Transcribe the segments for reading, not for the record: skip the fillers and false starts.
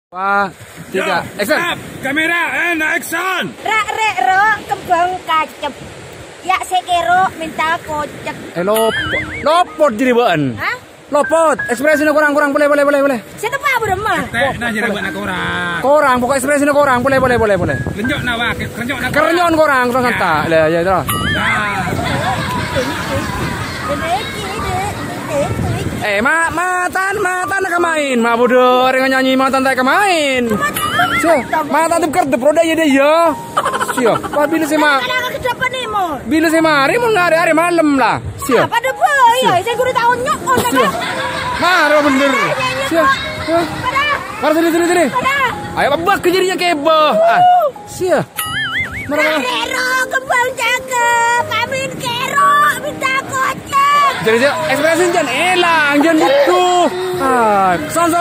Wah, tiga, action. Kamera, action. Rak ro kembang kacep. Ya sekero minta kocek. Lopot jadi baan. Hah? Lopot, ekspresinya kurang boleh. Siapa apa remah? Teh, nah jadi buat korang. Kurang, pokok ekspresinya kurang boleh. Lenjok na wak, lenjok na. Kerenyon kurang kata. Ya terus. Matan kemain, ma bodoh, orang nyanyi matan tak kemain. Matan tu kerja roda ya deh ya. Sio, bila sih ma. Bila sih ma, hari mau hari malam lah. Sio. Pada boy, saya guru tahu nyok. Marah bener. Sio. Marah sini. Ayo babak kejadinya kebo. Sio. Marah. Kero kembang cakep, pamit kero minta kocek. Jadi ekspresi jangan elang, jangan gitu. Son,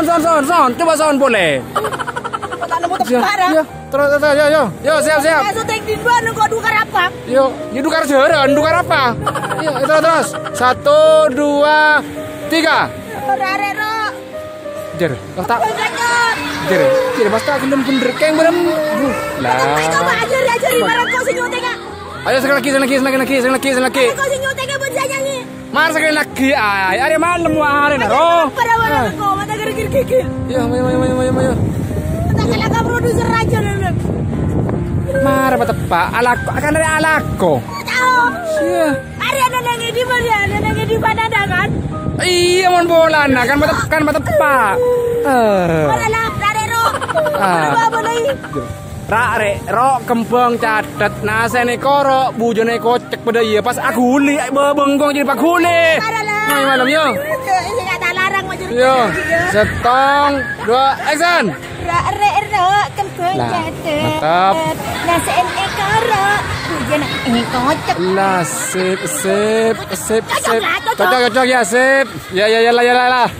coba son boleh. Tak nemu parah. Terus, yo, siap. Masuk tek di dua nunggu dukar apa? Yo, dukar jeren, dukar apa? Yo, terus. 1, 2, 3. Rare ro. Jer, tak. Jer, pasti aku bener keng belum. Lah. Coba ajari barang kau senyutek ah. Ayo sekali lagi. Kau senyutek buat saya nyanyi. Mar sekali lagi, ay, hari malam hari naro. Pada mana kau mata gergir. Yo, mayo. Tak kalah produser aja dulu. Mar tepak, alako, akan dari alako. Tahu. Iya. Hari ada yang di mana kan? Iya mon bola, nah kan tepak. Mana lah, rare ro. Apa lagi? Ro kembang catet nasene koro bujone kocek pada iya pas aku uli bebengkong jadi pak huli. Main malam yo. Ini kata larang mau jadi. Yo, 1, 2, action. Ro kembang catet. Mantap. Nasene koro bujone kocek. Lah sip. Cocok ya sip. Ya lah.